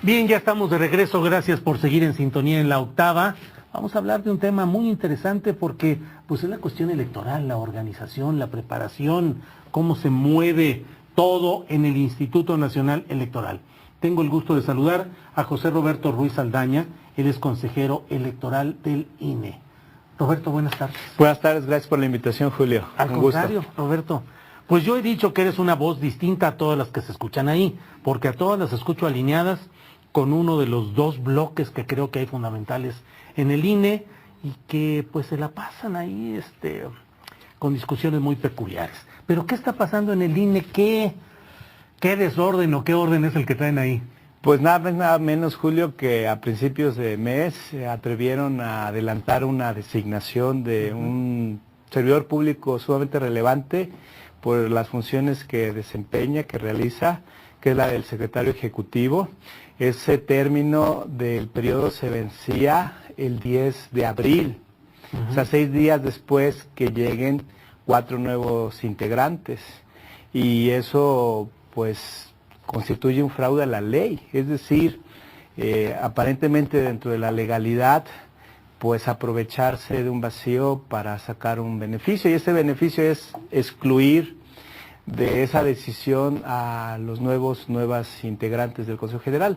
Bien, ya estamos de regreso, gracias por seguir en sintonía en La Octava. Vamos a hablar de un tema muy interesante porque pues es la cuestión electoral, la organización, la preparación, cómo se mueve todo en el Instituto Nacional Electoral. Tengo el gusto de saludar a José Roberto Ruiz Saldaña, él es consejero electoral del INE. Roberto, buenas tardes. Buenas tardes, gracias por la invitación, Julio. Al contrario, Roberto, pues yo he dicho que eres una voz distinta a todas las que se escuchan ahí, porque a todas las escucho alineadas con uno de los dos bloques que creo que hay fundamentales en el INE y que pues se la pasan ahí con discusiones muy peculiares. Pero ¿qué está pasando en el INE? ¿Qué desorden o qué orden es el que traen ahí? Pues nada menos, Julio, que a principios de mes se atrevieron a adelantar una designación de un servidor público sumamente relevante por las funciones que desempeña, que realiza, que es la del secretario ejecutivo. Ese término del periodo se vencía el 10 de abril, o sea, 6 días después que lleguen 4 nuevos integrantes. Y eso, pues, constituye un fraude a la ley, es decir, aparentemente dentro de la legalidad, pues aprovecharse de un vacío para sacar un beneficio, y ese beneficio es excluir de esa decisión a los nuevas integrantes del Consejo General.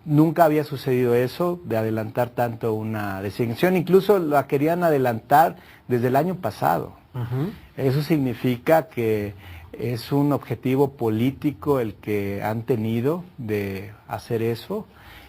Nunca había sucedido eso, de adelantar tanto una designación, incluso la querían adelantar desde el año pasado. Eso significa que es un objetivo político el que han tenido de hacer eso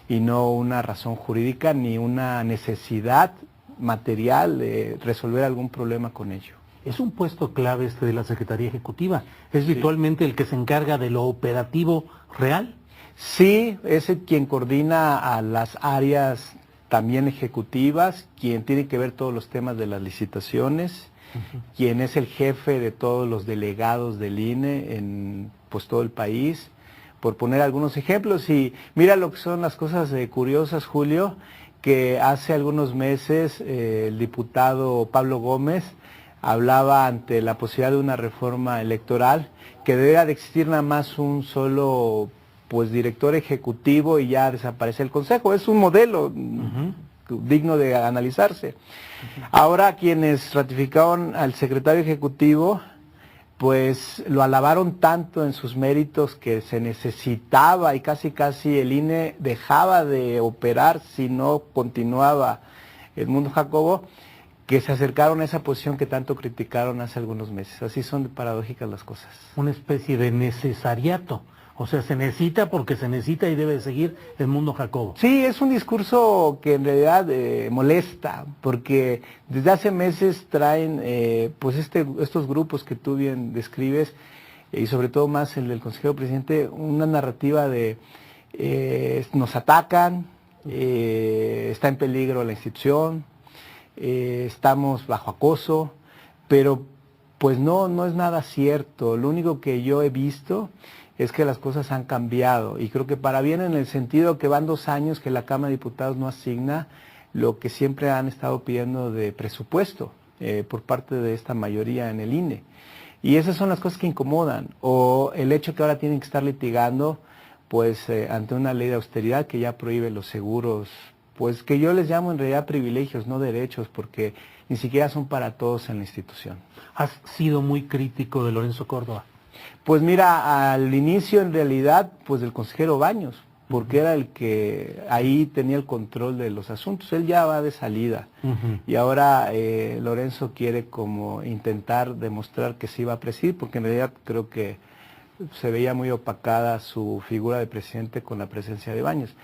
y no una razón jurídica ni una necesidad material de resolver algún problema con ello. Es un puesto clave de la Secretaría Ejecutiva. ¿Es virtualmente el que se encarga de lo operativo real? Sí, es el quien coordina a las áreas también ejecutivas, quien tiene que ver todos los temas de las licitaciones, quien es el jefe de todos los delegados del INE en pues todo el país, por poner algunos ejemplos. Y mira lo que son las cosas curiosas, Julio, que hace algunos meses el diputado Pablo Gómez hablaba ante la posibilidad de una reforma electoral, que debía de existir nada más un solo pues director ejecutivo y ya desaparece el Consejo. Es un modelo digno de analizarse. Ahora quienes ratificaron al secretario ejecutivo, pues lo alabaron tanto en sus méritos que se necesitaba y casi el INE dejaba de operar si no continuaba el mundo Jacobo, que se acercaron a esa posición que tanto criticaron hace algunos meses. Así son paradójicas las cosas. Una especie de necesariato. O sea, se necesita porque se necesita y debe seguir el mundo Jacobo. Sí, es un discurso que en realidad molesta, porque desde hace meses traen pues estos grupos que tú bien describes, y sobre todo más el del consejero presidente, una narrativa de nos atacan, está en peligro la institución, estamos bajo acoso, pero pues no es nada cierto. Lo único que yo he visto es que las cosas han cambiado y creo que para bien, en el sentido que van 2 años que la Cámara de Diputados no asigna lo que siempre han estado pidiendo de presupuesto por parte de esta mayoría en el INE. Y esas son las cosas que incomodan, o el hecho que ahora tienen que estar litigando pues ante una ley de austeridad que ya prohíbe los seguros, pues que yo les llamo en realidad privilegios, no derechos, porque ni siquiera son para todos en la institución. ¿Has sido muy crítico de Lorenzo Córdoba? Pues mira, al inicio en realidad pues del consejero Baños, porque era el que ahí tenía el control de los asuntos. Él ya va de salida y ahora Lorenzo quiere como intentar demostrar que sí va a presidir, porque en realidad creo que se veía muy opacada su figura de presidente con la presencia de Baños.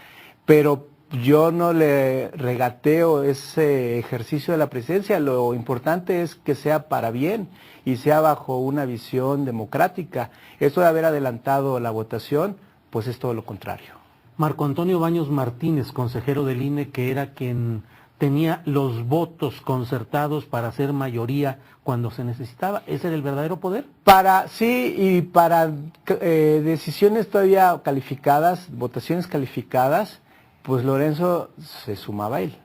Pero yo no le regateo ese ejercicio de la presidencia. Lo importante es que sea para bien y sea bajo una visión democrática. Eso de haber adelantado la votación, pues es todo lo contrario. Marco Antonio Baños Martínez, consejero del INE, que era quien tenía los votos concertados para hacer mayoría cuando se necesitaba, ¿ese era el verdadero poder? Sí, y para decisiones todavía calificadas, votaciones calificadas, pues Lorenzo se sumaba a él.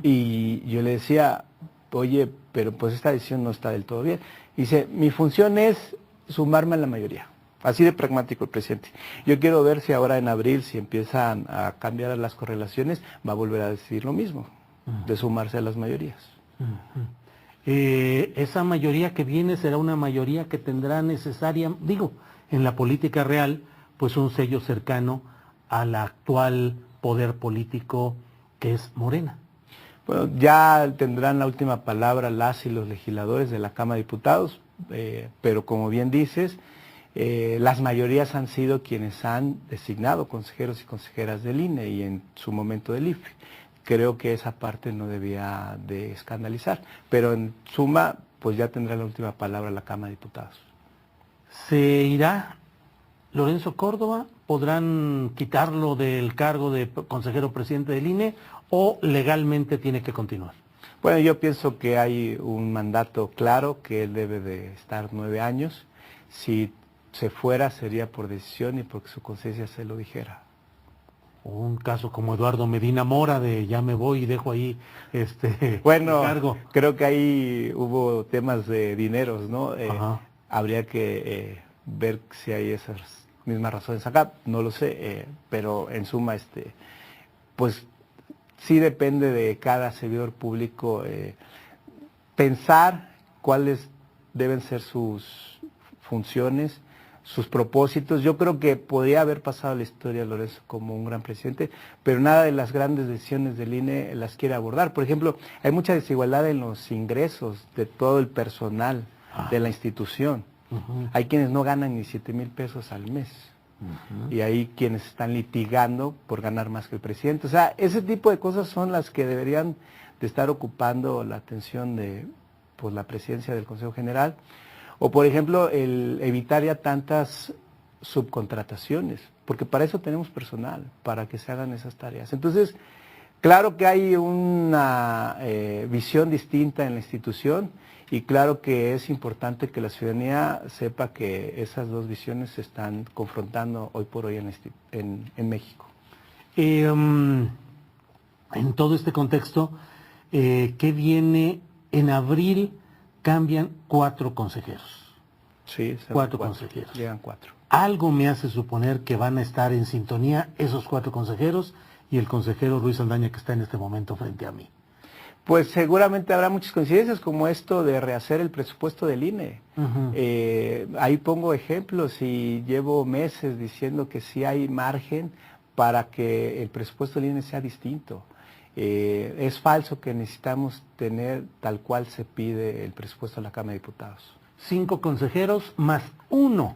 Y yo le decía, oye, pero pues esta decisión no está del todo bien. Dice, mi función es sumarme a la mayoría. Así de pragmático el presidente. Yo quiero ver si ahora en abril, si empiezan a cambiar las correlaciones, va a volver a decir lo mismo, de sumarse a las mayorías. Esa mayoría que viene será una mayoría que tendrá necesaria, digo, en la política real, pues un sello cercano al actual poder político que es Morena. Bueno, ya tendrán la última palabra las y los legisladores de la Cámara de Diputados, pero como bien dices, las mayorías han sido quienes han designado consejeros y consejeras del INE y en su momento del IFE. Creo que esa parte no debía de escandalizar, pero en suma, pues ya tendrá la última palabra la Cámara de Diputados. ¿Se irá Lorenzo Córdoba? ¿Podrán quitarlo del cargo de consejero presidente del INE o legalmente tiene que continuar? Bueno, yo pienso que hay un mandato claro que él debe de estar 9 años. Si se fuera sería por decisión y porque su conciencia se lo dijera. Un caso como Eduardo Medina Mora de ya me voy y dejo ahí bueno, el cargo. Creo que ahí hubo temas de dineros, ¿no? Habría que ver si hay esas mismas razones acá, no lo sé, pero en suma, pues sí depende de cada servidor público pensar cuáles deben ser sus funciones, sus propósitos. Yo creo que podría haber pasado la historia Lorenzo como un gran presidente, pero nada de las grandes decisiones del INE las quiere abordar. Por ejemplo, hay mucha desigualdad en los ingresos de todo el personal de la institución. Hay quienes no ganan ni 7,000 pesos al mes. Y hay quienes están litigando por ganar más que el presidente. O sea, ese tipo de cosas son las que deberían de estar ocupando la atención de pues, la presidencia del Consejo General. O, por ejemplo, el evitar ya tantas subcontrataciones, porque para eso tenemos personal, para que se hagan esas tareas. Entonces, claro que hay una visión distinta en la institución y claro que es importante que la ciudadanía sepa que esas dos visiones se están confrontando hoy por hoy en México. En todo este contexto, ¿qué viene en abril? Cambian 4 consejeros. Sí, 4 consejeros. Llegan 4. Algo me hace suponer que van a estar en sintonía esos 4 consejeros y el consejero Ruiz Saldaña que está en este momento frente a mí. Pues seguramente habrá muchas coincidencias como esto de rehacer el presupuesto del INE. Ahí pongo ejemplos y llevo meses diciendo que sí hay margen para que el presupuesto del INE sea distinto. Es falso que necesitamos tener tal cual se pide el presupuesto de la Cámara de Diputados. 5 consejeros más 1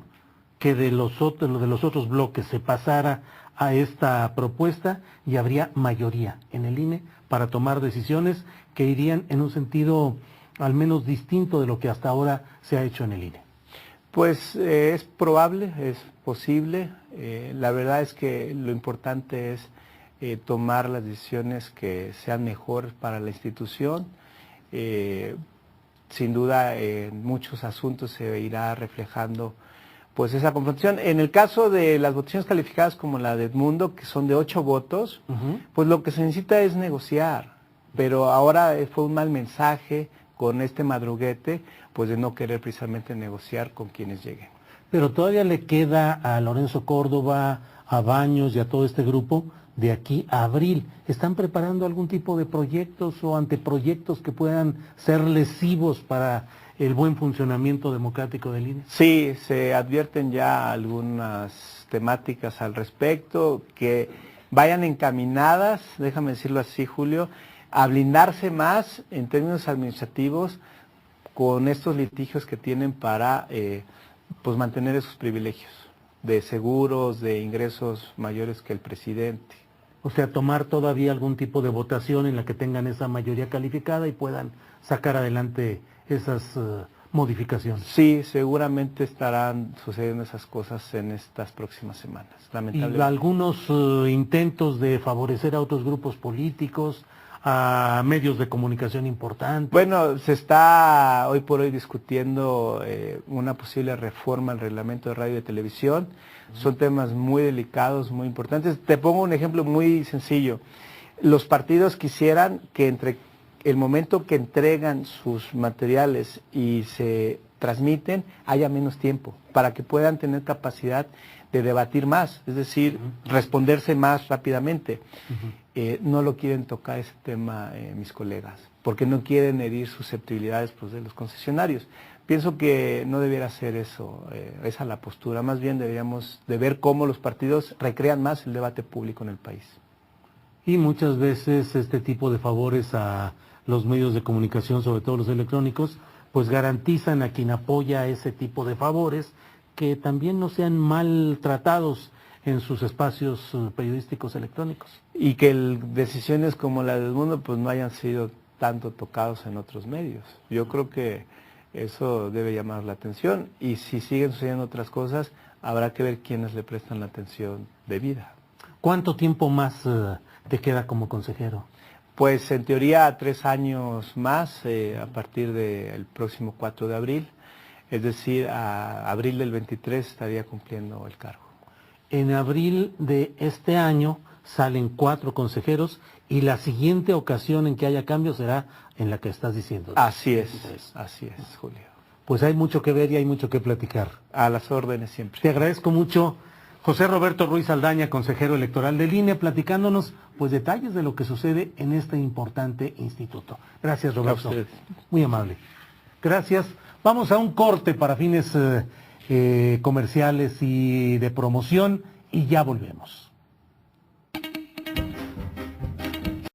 que de los otros bloques se pasara a esta propuesta y habría mayoría en el INE para tomar decisiones que irían en un sentido al menos distinto de lo que hasta ahora se ha hecho en el INE. Pues es probable, es posible. La verdad es que lo importante es tomar las decisiones que sean mejores para la institución. Sin duda en muchos asuntos se irá reflejando pues esa confrontación. En el caso de las votaciones calificadas como la de Edmundo, que son de 8 votos, pues lo que se necesita es negociar, pero ahora fue un mal mensaje con este madruguete, pues de no querer precisamente negociar con quienes lleguen. Pero todavía le queda a Lorenzo Córdoba, a Baños y a todo este grupo de aquí a abril. ¿Están preparando algún tipo de proyectos o anteproyectos que puedan ser lesivos para el buen funcionamiento democrático del INE? Sí, se advierten ya algunas temáticas al respecto que vayan encaminadas, déjame decirlo así, Julio, a blindarse más en términos administrativos con estos litigios que tienen para pues mantener esos privilegios de seguros, de ingresos mayores que el presidente. O sea, tomar todavía algún tipo de votación en la que tengan esa mayoría calificada y puedan sacar adelante esas modificaciones. Sí, seguramente estarán sucediendo esas cosas en estas próximas semanas, lamentablemente. Y algunos intentos de favorecer a otros grupos políticos, a medios de comunicación importantes. Bueno, se está hoy por hoy discutiendo una posible reforma al reglamento de radio y televisión. Son temas muy delicados, muy importantes. Te pongo un ejemplo muy sencillo. Los partidos quisieran que entre el momento que entregan sus materiales y se transmiten haya menos tiempo, para que puedan tener capacidad de debatir más, es decir, responderse más rápidamente. No lo quieren tocar ese tema mis colegas, porque no quieren herir susceptibilidades pues, de los concesionarios. Pienso que no debiera ser eso, esa la postura, más bien deberíamos de ver cómo los partidos recrean más el debate público en el país. Y muchas veces este tipo de favores a los medios de comunicación, sobre todo los electrónicos, pues garantizan a quien apoya ese tipo de favores que también no sean maltratados en sus espacios periodísticos electrónicos. Y que decisiones como la del Mundo pues no hayan sido tanto tocados en otros medios. Yo creo que eso debe llamar la atención y si siguen sucediendo otras cosas, habrá que ver quiénes le prestan la atención debida. ¿Cuánto tiempo más te queda como consejero? Pues en teoría 3 años más a partir del próximo 4 de abril, es decir, a abril del 23 estaría cumpliendo el cargo. En abril de este año salen 4 consejeros y la siguiente ocasión en que haya cambio será en la que estás diciendo. Así es, Julio. Pues hay mucho que ver y hay mucho que platicar. A las órdenes siempre. Te agradezco mucho, José Roberto Ruiz Aldaña, consejero electoral del INE, platicándonos pues detalles de lo que sucede en este importante instituto. Gracias, Roberto. Muy amable. Gracias. Vamos a un corte para fines comerciales y de promoción y ya volvemos.